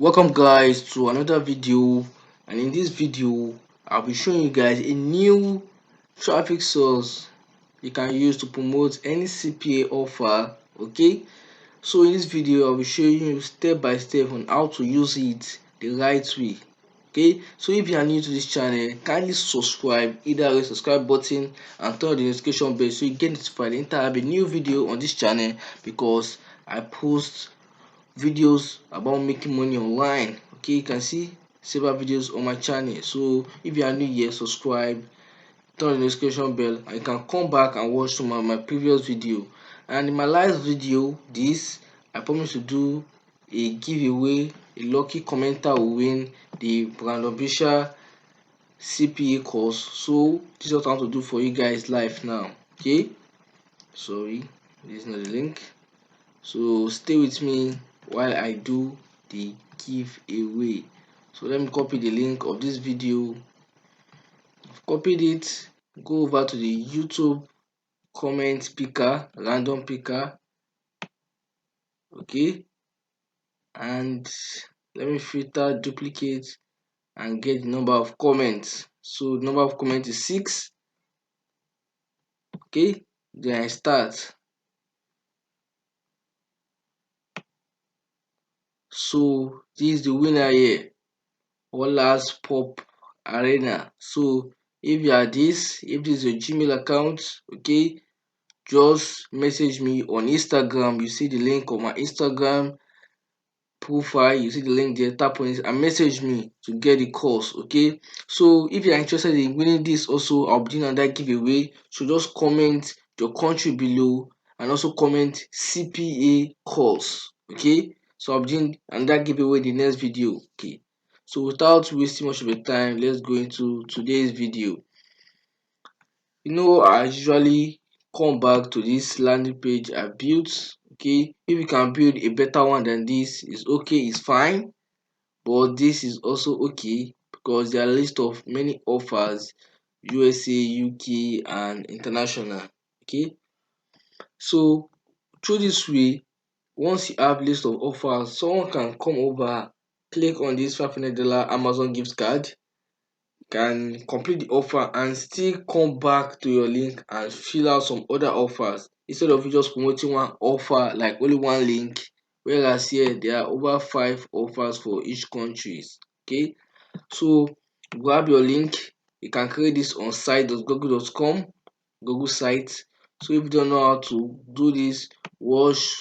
Welcome guys to another video, and in this video I'll be showing you guys a new traffic source you can use to promote any CPA offer. Okay, so in this video I'll be showing you step by step on how to use it the right way. Okay, so if you are new to this channel, kindly subscribe, either the subscribe button and turn on the notification bell so you get notified anytime I have a new video on this channel, because I post videos about making money online. Okay, you can see several videos on my channel. So if you are new here, subscribe, turn on the notification bell, and you can come back and watch some of my previous video. And in my last video, I promise to do a giveaway. A lucky commenter will win the Brandon Bisha CPA course. So this is what I want to do for you guys live now. Okay, sorry, this is not the link. So stay with me while I do the giveaway. So let me copy the link of this video. I've copied it. Go over to the YouTube comment picker, random picker. Okay, and let me filter duplicate and get the number of comments. So the number of comments is 6. Okay, then I start. So this is the winner here. Olas Pop Arena. So if you are if this is your Gmail account, okay, just message me on Instagram. You see the link on my Instagram profile, you see the link there, tap on it and message me to get the course. Okay, so if you are interested in winning this also, I'll be doing another giveaway. So just comment your country below and also comment CPA course. Okay, so I'll be doing another giveaway in the next video. Okay, so without wasting much of your time, let's go into today's video. I usually come back to this landing page I built. Okay, if you can build a better one than this, is okay, it's fine, but this is also okay because there are a list of many offers, USA, UK and international. Okay, so through this way, once you have list of offers, someone can come over, click on this $500 Amazon gift card, can complete the offer and still come back to your link and fill out some other offers, instead of you just promoting one offer like only one link, whereas here there are over 5 offers for each countries. Okay, so grab your link. You can create this on site.google.com, Google site. So if you don't know how to do this, watch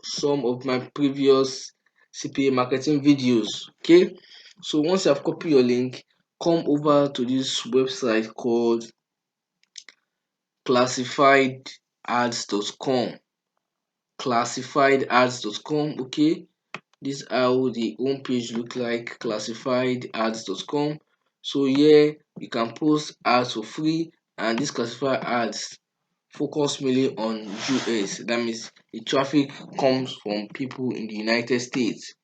some of my previous CPA marketing videos. Okay, so once you have copied your link, come over to this website called classifiedads.com. Classifiedads.com. Okay, this is how the home page look like. Classifiedads.com. So here you can post ads for free, and this classified ads focus mainly on US. That means the traffic comes from people in the United States.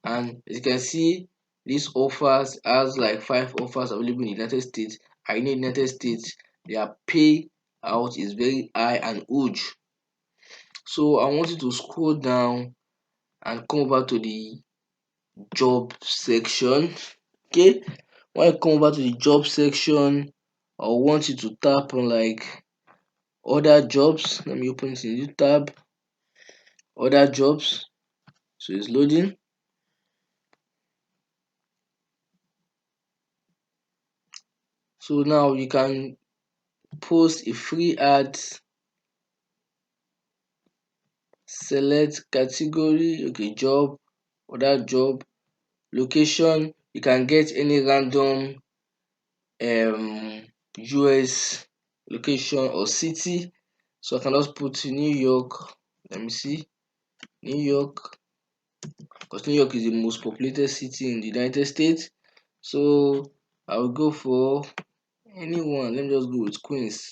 And as you can see, these offers has like 5 offers available in the United States. I know in the United States their payout is very high and huge. So I want you to scroll down and come over to the job section. Okay, when you come over to the job section, I want you to tap on like other jobs. Let me open this in the tab, other jobs. So it's loading. So now you can post a free ad, select category, okay, job, other job, location. You can get any random US location or city. So I can just put New York. Let me see, New York, because New York is the most populated city in the United States. So I will go for anyone. Let me just go with Queens.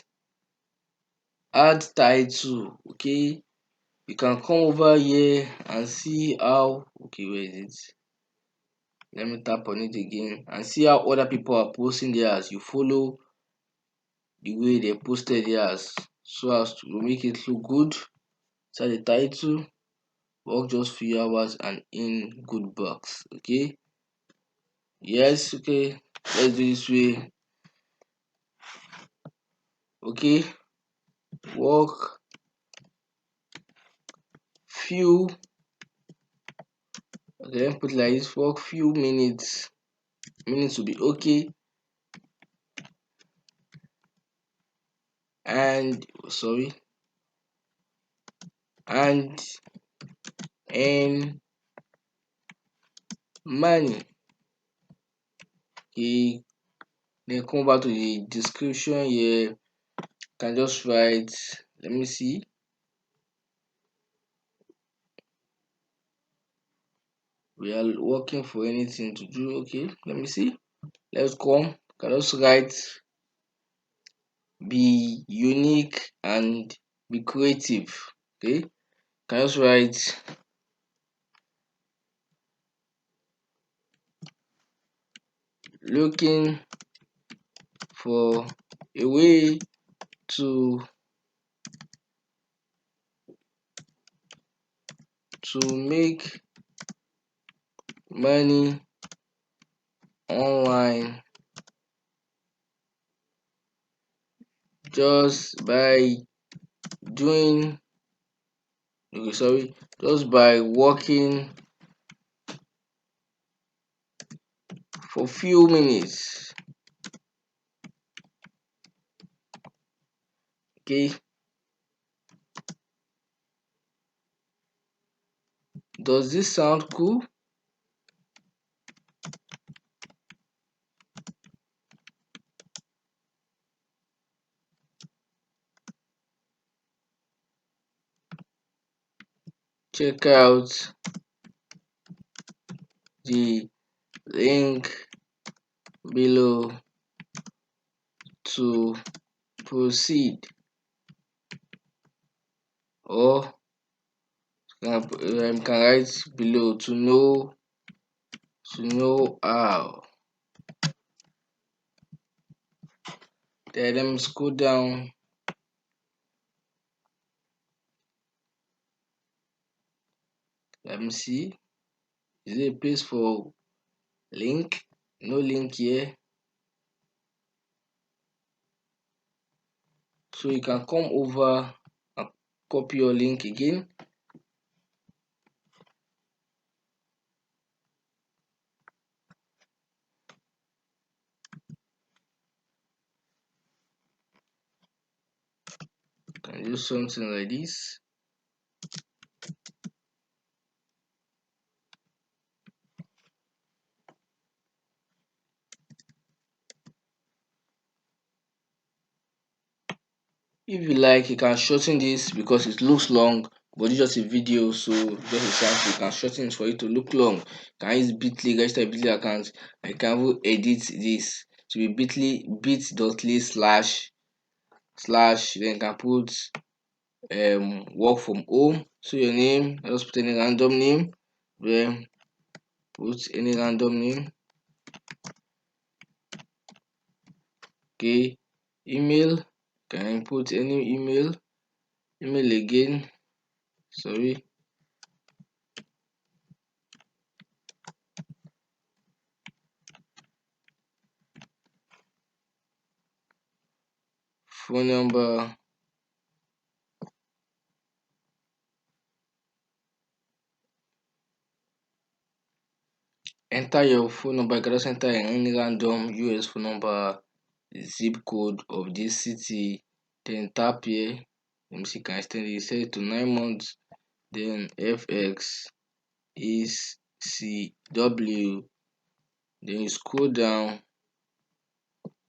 Add title. Okay, you can come over here and see how, okay, where is it? Let me tap on it again and see how other people are posting theirs. You follow the way they posted theirs so as to make it look good. Set the title, work just few hours and in good bucks. Okay, yes, okay, let's do this way. Okay, work few, okay, let me put it like this, work few minutes will be okay, and sorry, and earn money. Okay, then come back to the description here, can just write, let me see, we are working for anything to do. Okay, let me see, let's come, can just write, be unique and be creative. Okay, can just write, looking for a way to make money online just by doing, okay, sorry, just by working for few minutes. Okay, does this sound cool? Check out the link below to proceed, or can write below to know how. Then let me scroll down. Let me see. Is there a place for link? No link here. So you can come over and copy your link again. You can do something like this. If you like, you can shorten this because it looks long, but it's just a video, so just a sample. You can shorten it for it to look long. You can use Bitly, register a Bitly account. I can even edit this to be bit.ly slash, then you can put work from home. So your name, just put any random name, then put any random name. Okay, email, can put any email again, sorry. Phone number, enter your phone number. You can just enter any random US phone number, zip code of this city, then tap here. Let me see, can I extend it, set it to 9 months, then FX is CW, then you scroll down.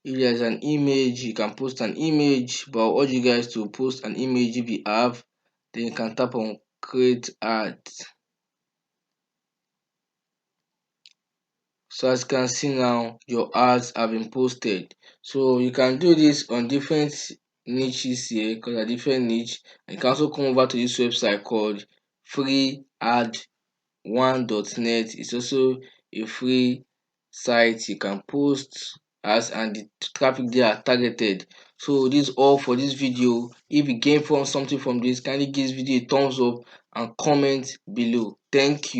If there's an image, you can post an image, but I'll urge you guys to post an image if you have. Then you can tap on create ad. So as you can see now, your ads have been posted. So you can do this on different niches here, because they're different niche. And you can also come over to this website called freead1.net. It's also a free site. You can post ads and the traffic they are targeted. So this is all for this video. If you gain from something from this, kindly give this video a thumbs up and comment below. Thank you.